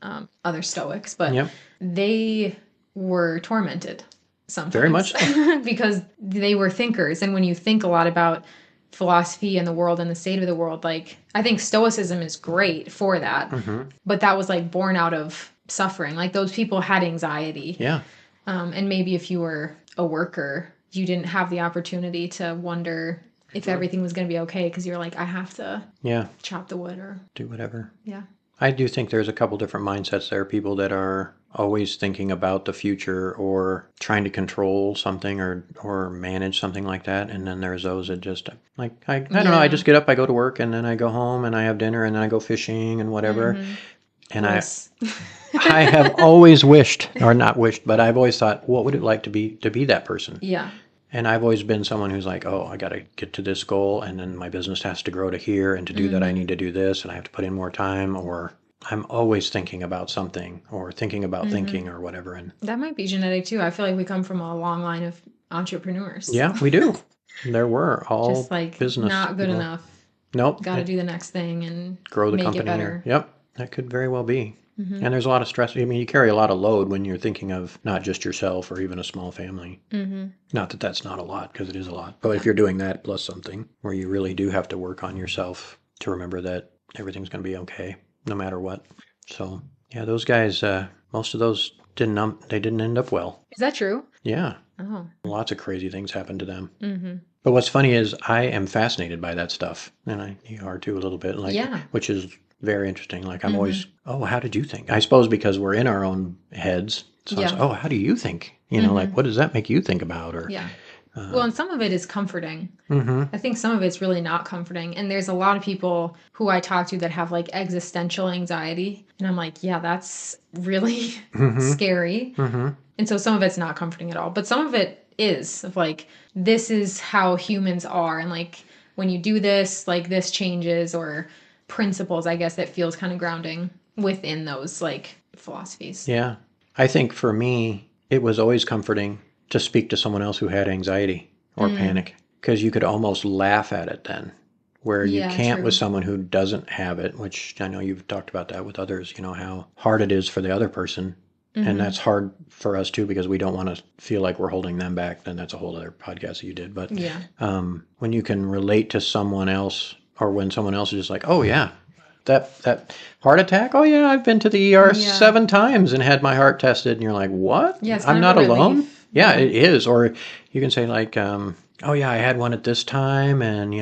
other Stoics, but they were tormented sometimes. Very much so. Because they were thinkers. And when you think a lot about philosophy and the world and the state of the world, like I think Stoicism is great for that. But that was like born out of suffering. Like those people had anxiety. Yeah. And maybe if you were a worker, you didn't have the opportunity to wonder if everything was going to be okay because you're like, I have to chop the wood or do whatever. Yeah. I do think there's a couple different mindsets there. People that are always thinking about the future or trying to control something or manage something like that. And then there's those that just like, I don't know, I just get up, I go to work, and then I go home and I have dinner and then I go fishing and whatever. And I have always wished, or not wished, but I've always thought, what would it like to be that person? Yeah. And I've always been someone who's like, oh, I got to get to this goal, and then my business has to grow to here, and to do that I need to do this, and I have to put in more time, or I'm always thinking about something, or thinking about thinking, or whatever. And that might be genetic too. I feel like we come from a long line of entrepreneurs. Yeah, we do. There were all just like business not good people. enough. Nope. Got to do the next thing and grow the make company. it better. Yep. That could very well be. And there's a lot of stress. I mean, you carry a lot of load when you're thinking of not just yourself or even a small family. Not that that's not a lot, because it is a lot. But if you're doing that plus something where you really do have to work on yourself to remember that everything's going to be okay, no matter what. So, yeah, those guys, most of those didn't end up well. Is that true? Yeah. Oh. Lots of crazy things happened to them. But what's funny is I am fascinated by that stuff. And you are too a little bit. Which is very interesting. Like I'm always, oh, how did you think? I suppose because we're in our own heads. So it's, oh, how do you think? Like what does that make you think about? Or well, and some of it is comforting. I think some of it's really not comforting. And there's a lot of people who I talk to that have like existential anxiety. And I'm like, yeah, that's really scary. And so some of it's not comforting at all. But some of it is of like, this is how humans are. And like when you do this, like this changes, or principles, I guess, that feels kind of grounding within those like philosophies. Yeah. I think for me, it was always comforting to speak to someone else who had anxiety or panic, because you could almost laugh at it then, where you can't with someone who doesn't have it, which I know you've talked about that with others, how hard it is for the other person. And that's hard for us too, because we don't want to feel like we're holding them back. Then that's a whole other podcast that you did. But when you can relate to someone else, or when someone else is just like, oh yeah, that heart attack. Oh yeah, I've been to the ER 7 times and had my heart tested. And you're like, what? Yeah, I'm not alone. Yeah, it is. Or you can say like, oh yeah, I had one at this time, and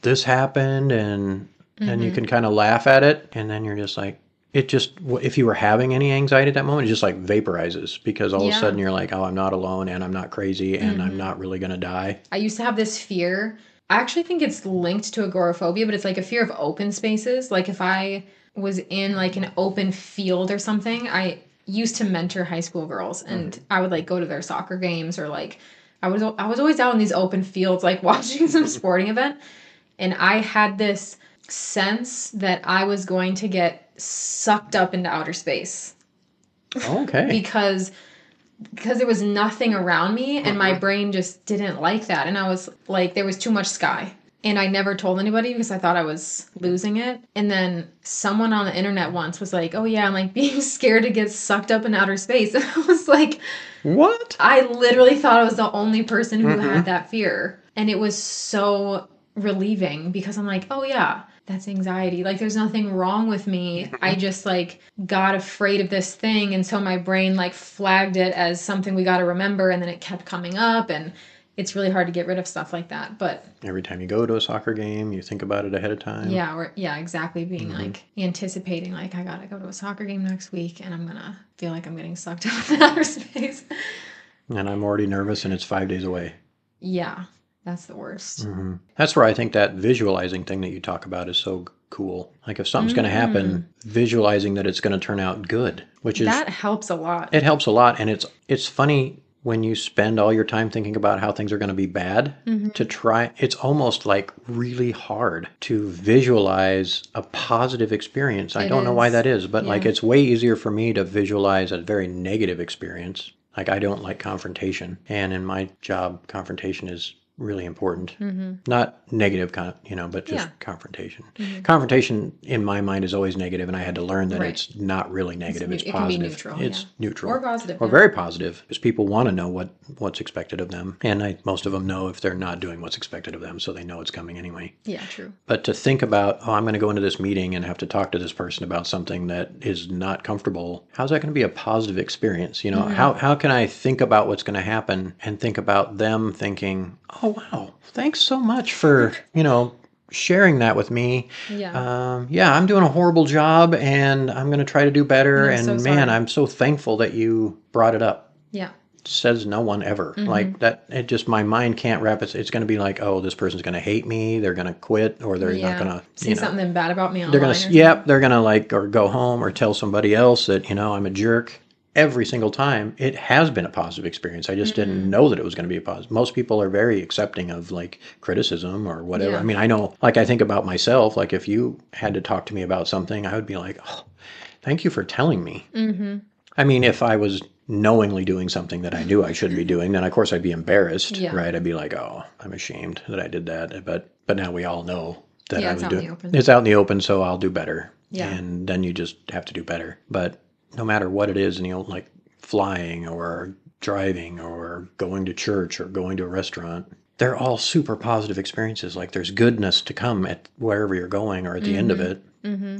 this happened, and you can kind of laugh at it, and then you're just like, it just, if you were having any anxiety at that moment, it just like vaporizes because all of a Yeah. sudden you're like, oh, I'm not alone and I'm not crazy and I'm not really going to die. I used to have this fear. I actually think it's linked to agoraphobia, but it's like a fear of open spaces. Like if I was in like an open field or something, I used to mentor high school girls and I would like go to their soccer games or like I was always out in these open fields like watching some sporting event, and I had this sense that I was going to get sucked up into outer space Okay. because there was nothing around me and my brain just didn't like that, and I was like there was too much sky, and I never told anybody because I thought I was losing it. And then someone on the internet once was like, oh yeah, I'm like being scared to get sucked up in outer space. And I was like, What? I literally thought I was the only person who had that fear, and it was so relieving because I'm like, oh yeah, that's anxiety. Like there's nothing wrong with me. I just like got afraid of this thing, and so my brain like flagged it as something we got to remember, and then it kept coming up, and it's really hard to get rid of stuff like that. But Every time you go to a soccer game, you think about it ahead of time. yeah, or yeah, exactly, being like anticipating like I got to go to a soccer game next week and I'm going to feel like I'm getting sucked up in outer space. And I'm already nervous and it's 5 days away. Yeah, that's the worst. That's where I think that visualizing thing that you talk about is so cool. Like if something's going to happen, visualizing that it's going to turn out good, which is That helps a lot. it helps a lot. And it's funny when you spend all your time thinking about how things are going to be bad to try. It's almost like really hard to visualize a positive experience. I don't know why that is, but like Yeah. it's way easier for me to visualize a very negative experience. Like I don't like confrontation, and in my job, confrontation is really important. Not negative, but just Yeah. confrontation. Confrontation, in my mind, is always negative, and I had to learn that Right. it's not really negative. It's It can be positive. neutral, It's yeah. neutral. Or positive, Or yeah. very positive, because people want to know what's expected of them. And most of them know if they're not doing what's expected of them, so they know it's coming anyway. Yeah, true. But to think about, oh, I'm going to go into this meeting and have to talk to this person about something that is not comfortable, how's that going to be a positive experience? How can I think about what's going to happen and think about them thinking, oh, wow, thanks so much for, sharing that with me. Yeah. Yeah, I'm doing a horrible job and I'm going to try to do better. I'm so And sorry. man, I'm so thankful that you brought it up. Yeah. Says no one ever. Like that, it just, my mind can't wrap it. It's going to be like, oh, this person's going to hate me. They're going to quit, or they're not going to, see something bad about me online. they're going to, yep, they're going to like, or go home or tell somebody else that, I'm a jerk. Every single time it has been a positive experience. I just didn't know that it was going to be a positive. Most people are very accepting of like criticism or whatever. Yeah. I mean, I know, like I think about myself, like if you had to talk to me about something, I would be like, oh, thank you for telling me. I mean, if I was knowingly doing something that I knew I shouldn't be doing, then of course I'd be embarrassed, Yeah. right? I'd be like, oh, I'm ashamed that I did that. But now we all know that Yeah, I it's was out in doing the open. it's out in the open, so I'll do better. Yeah. And then you just have to do better. But no matter what it is, like flying or driving or going to church or going to a restaurant, they're all super positive experiences. Like there's goodness to come at wherever you're going or at the end of it.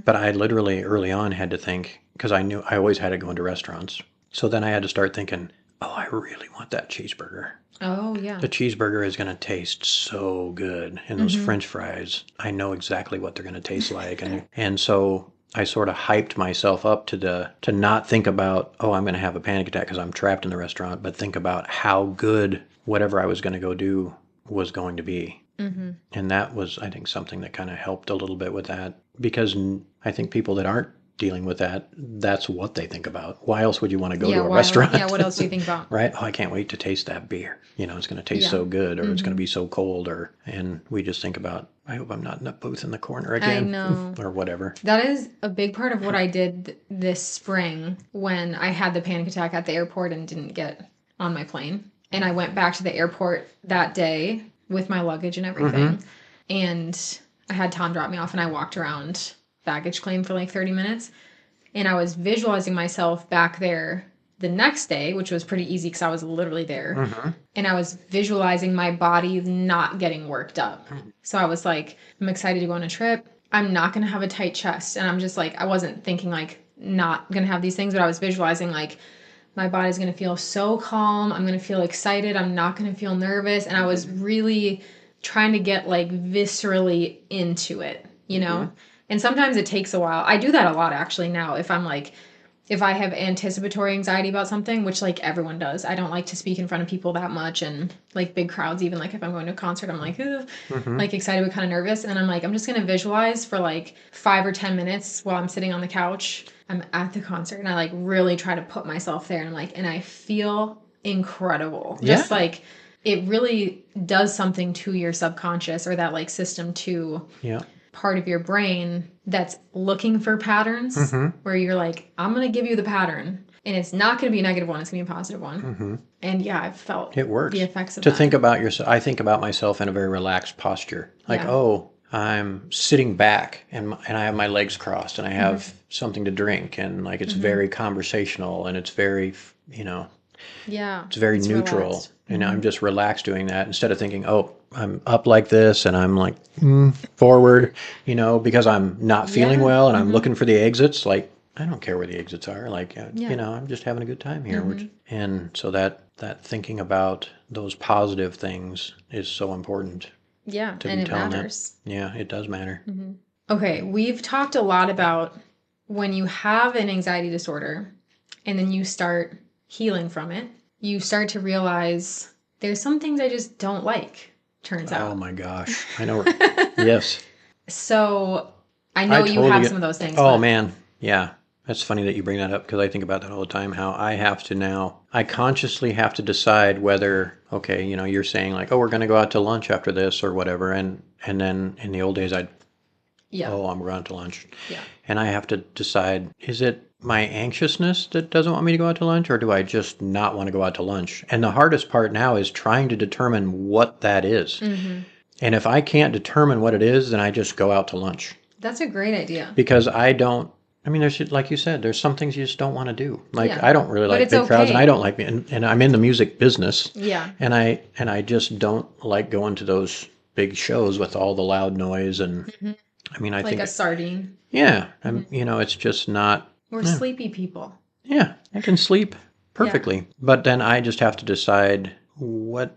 But I literally early on had to think, because I knew I always had to go into restaurants. So then I had to start thinking, oh, I really want that cheeseburger. Oh, yeah. The cheeseburger is going to taste so good. And those French fries, I know exactly what they're going to taste like. And so I sort of hyped myself up to not think about, oh, I'm going to have a panic attack because I'm trapped in the restaurant, but think about how good whatever I was going to go do was going to be. And that was, I think, something that kind of helped a little bit with that, because I think people that aren't dealing with that, that's what they think about. Why else would you want to go to a restaurant? Yeah, what else do you think about? Right? Oh, I can't wait to taste that beer. It's going to taste so good, or it's going to be so cold, and we just think about, I hope I'm not in a booth in the corner again. I know. Or whatever. That is a big part of what I did this spring when I had the panic attack at the airport and didn't get on my plane. And I went back to the airport that day with my luggage and everything. And I had Tom drop me off, and I walked around baggage claim for like 30 minutes. And I was visualizing myself back there the next day, which was pretty easy because I was literally there. And I was visualizing my body not getting worked up. So I was like, I'm excited to go on a trip. I'm not going to have a tight chest. And I'm just like, I wasn't thinking like not going to have these things, but I was visualizing like my body's going to feel so calm. I'm going to feel excited. I'm not going to feel nervous. And I was really trying to get like viscerally into it, And sometimes it takes a while. I do that a lot actually now. If I have anticipatory anxiety about something, which like everyone does, I don't like to speak in front of people that much and like big crowds, even like if I'm going to a concert, I'm like, ugh, like excited but kind of nervous. And then I'm like, I'm just going to visualize for like 5 or 10 minutes while I'm sitting on the couch. I'm at the concert and I like really try to put myself there. And I'm like, and I feel incredible. Yeah. Just like it really does something to your subconscious or that like system two Yeah. part of your brain that's looking for patterns where you're like, I'm going to give you the pattern and it's not going to be a negative one. It's going to be a positive one. And yeah, I've felt It works. the effects of To that. think about yourself, I think about myself in a very relaxed posture. Like, Yeah. oh, I'm sitting back and I have my legs crossed and I have something to drink and like it's very conversational and it's very, Yeah. it's very neutral. Relaxed. And I'm just relaxed doing that instead of thinking, oh, I'm up like this and I'm like forward, because I'm not feeling well and I'm looking for the exits. Like, I don't care where the exits are. Like, I'm just having a good time here. And so that thinking about those positive things is so important Yeah. to And be it telling matters. that. Yeah, it does matter. Okay. We've talked a lot about when you have an anxiety disorder and then you start healing from it, you start to realize there's some things I just don't like, turns out. Oh my gosh. I know. Yes. So I I know you totally have get. some of those things. Oh but man, yeah. That's funny that you bring that up because I think about that all the time. How I have to now, I consciously have to decide whether, okay, you're saying like, oh, we're going to go out to lunch after this or whatever, and then in the old days I'd, Yeah. oh, I'm going to lunch, Yeah. and I have to decide, is it my anxiousness that doesn't want me to go out to lunch, or do I just not want to go out to lunch? And the hardest part now is trying to determine what that is. And if I can't determine what it is, then I just go out to lunch. That's a great idea. Because there's, like you said, there's some things you just don't want to do. Like, Yeah. I don't really But like it's big crowds and I okay. don't like, and I'm in the music business. Yeah. And I just don't like going to those big shows with all the loud noise. And I Like think, a sardine. yeah, it's just not, We're sleepy people. yeah, I can sleep perfectly. But then I just have to decide what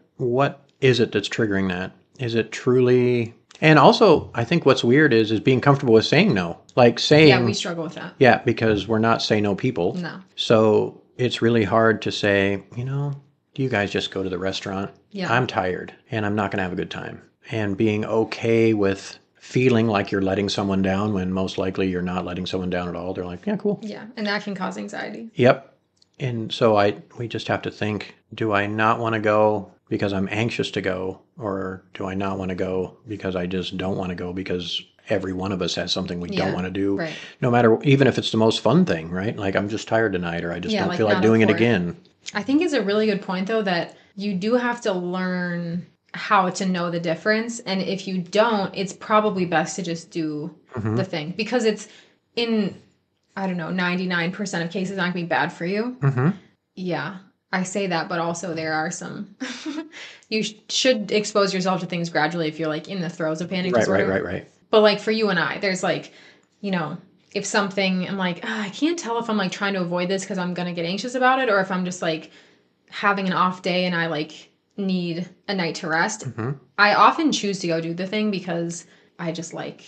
is it that's triggering that? Is it truly? And also, I think what's weird is being comfortable with saying no. Like saying, Yeah, we struggle with that. yeah, because we're not say no people. No. So it's really hard to say, do you guys just go to the restaurant? Yeah. I'm tired and I'm not going to have a good time. And being okay with feeling like you're letting someone down when most likely you're not letting someone down at all. They're like, yeah, cool. Yeah. And that can cause anxiety. Yep. And so we just have to think, do I not want to go because I'm anxious to go, or do I not want to go because I just don't want to go because every one of us has something we don't want to do, right. no matter, even if it's the most fun thing, right? Like I'm just tired tonight, or I just don't feel like doing it again. I think it's a really good point though, that you do have to learn how to know the difference. And if you don't, it's probably best to just do the thing, because it's in, I don't know, 99% of cases not going to be bad for you. Yeah. I say that, but also there are some, you should expose yourself to things gradually if you're like in the throes of panic disorder. Right. But like for you and I, there's like, if something, I'm like, I can't tell if I'm like trying to avoid this because I'm going to get anxious about it, or if I'm just like having an off day and I like need a night to rest. I often choose to go do the thing because I just like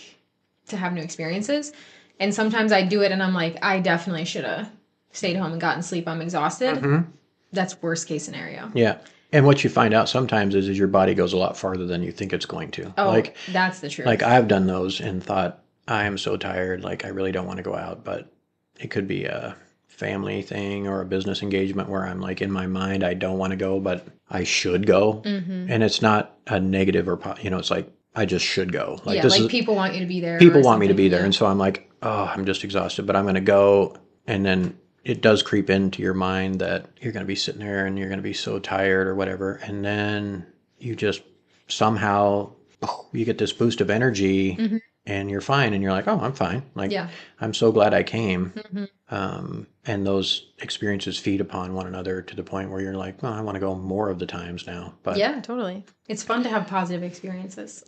to have new experiences. And sometimes I do it and I'm like, I definitely should have stayed home and gotten sleep. I'm exhausted. That's worst case scenario. Yeah. And what you find out sometimes is your body goes a lot farther than you think it's going to. Oh, that's the truth. Like I've done those and thought, I am so tired, like I really don't want to go out, but it could be a family thing or a business engagement where I'm like in my mind, I don't want to go, but I should go. And it's not a negative or, it's like, I just should go. Like people want you to be there. People want me to be there. And so I'm like, oh, I'm just exhausted, but I'm going to go. And then it does creep into your mind that you're going to be sitting there and you're going to be so tired or whatever. And then you just somehow, you get this boost of energy and you're fine. And you're like, oh, I'm fine. Like, I'm so glad I came. And those experiences feed upon one another to the point where you're like, oh, I want to go more of the times now. But yeah, totally. It's fun to have positive experiences.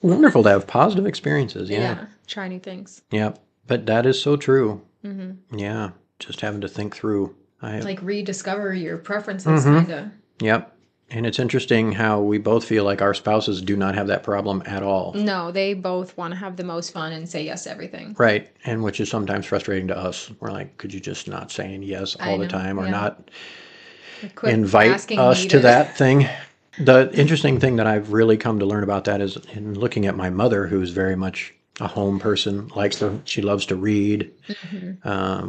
Wonderful to have positive experiences. Yeah. Try new things. Yeah. But that is so true. Yeah. Just having to think through. Like rediscover your preferences, kind of. Yep. And it's interesting how we both feel like our spouses do not have that problem at all. No, they both want to have the most fun and say yes to everything. Right. And which is sometimes frustrating to us. We're like, could you just not saying yes all the time, or not Quit invite asking us me to that thing? The interesting thing that I've really come to learn about that is in looking at my mother, who's very much a home person, she loves to read,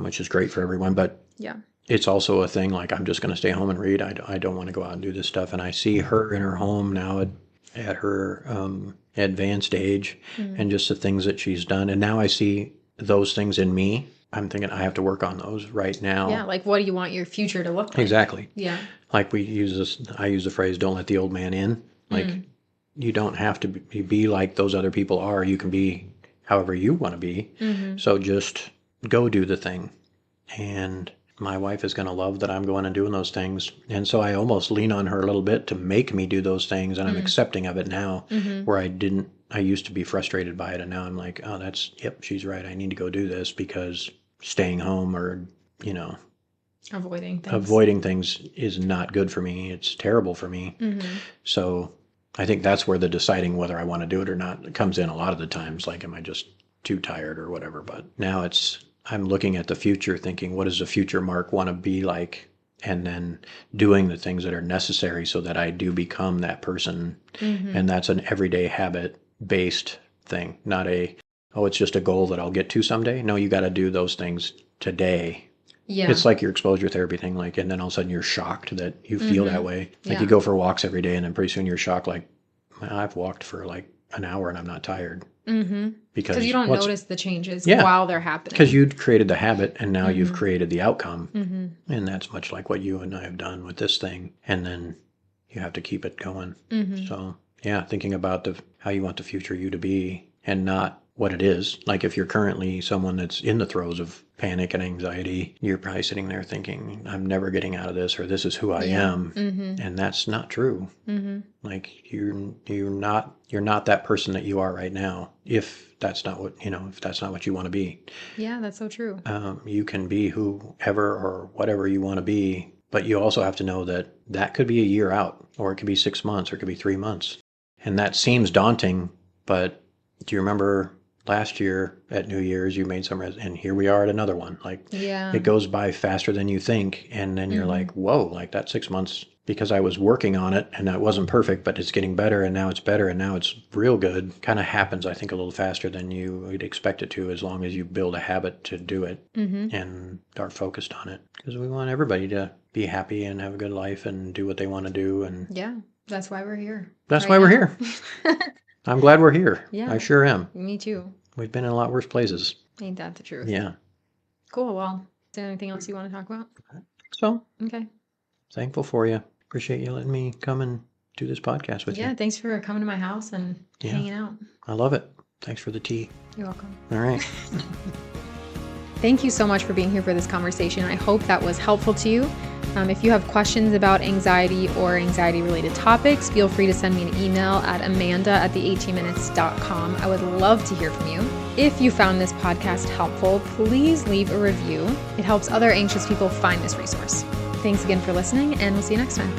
which is great for everyone. But Yeah. it's also a thing like, I'm just going to stay home and read. I don't want to go out and do this stuff. And I see her in her home now at her advanced age, and just the things that she's done. And now I see those things in me. I'm thinking I have to work on those right now. Yeah, like what do you want your future to look like? Exactly. Yeah. Like I use the phrase, don't let the old man in. Like you don't have to be like those other people are. You can be however you want to be. So just go do the thing. And my wife is going to love that I'm going and doing those things. And so I almost lean on her a little bit to make me do those things. And I'm accepting of it now, where I used to be frustrated by it. And now I'm like, oh, yep, she's right. I need to go do this, because staying home or, avoiding things is not good for me. It's terrible for me. So I think that's where the deciding whether I want to do it or not comes in a lot of the times. Like, am I just too tired or whatever? But now I'm looking at the future thinking, what does the future Mark want to be like? And then doing the things that are necessary so that I do become that person. And that's an everyday habit based thing, not it's just a goal that I'll get to someday. No, you got to do those things today. Yeah. It's like your exposure therapy thing, like, and then all of a sudden you're shocked that you feel that way. Like you go for walks every day, and then pretty soon you're shocked, like, I've walked for like an hour and I'm not tired. Because you don't notice the changes while they're happening. Because you created the habit, and now you've created the outcome. And that's much like what you and I have done with this thing. And then you have to keep it going. So yeah, thinking about how you want the future you to be, and not what it is. Like if you're currently someone that's in the throes of panic and anxiety, you're probably sitting there thinking, I'm never getting out of this, or this is who I am. And that's not true. Like you're not that person that you are right now, if that's not what you want to be. Yeah, that's so true. You can be whoever or whatever you want to be, but you also have to know that could be a year out, or it could be 6 months, or it could be 3 months. And that seems daunting, but do you remember last year at New Year's, you made and here we are at another one. Like, it goes by faster than you think. And then you're like, whoa, like that 6 months, because I was working on it and it wasn't perfect, but it's getting better, and now it's better, and now it's real good. Kind of happens, I think, a little faster than you would expect it to, as long as you build a habit to do it and are focused on it. Because we want everybody to be happy and have a good life and do what they want to do. And yeah, that's why we're here. That's why we're here. I'm glad we're here. Yeah. I sure am. Me too. We've been in a lot worse places. Ain't that the truth? Yeah. Cool. Well, is there anything else you want to talk about? So, okay. Thankful for you. Appreciate you letting me come and do this podcast with you. Yeah, thanks for coming to my house and hanging out. I love it. Thanks for the tea. You're welcome. All right. Thank you so much for being here for this conversation. I hope that was helpful to you. If you have questions about anxiety or anxiety-related topics, feel free to send me an email at amanda@the18minutes.com. I would love to hear from you. If you found this podcast helpful, please leave a review. It helps other anxious people find this resource. Thanks again for listening, and we'll see you next time.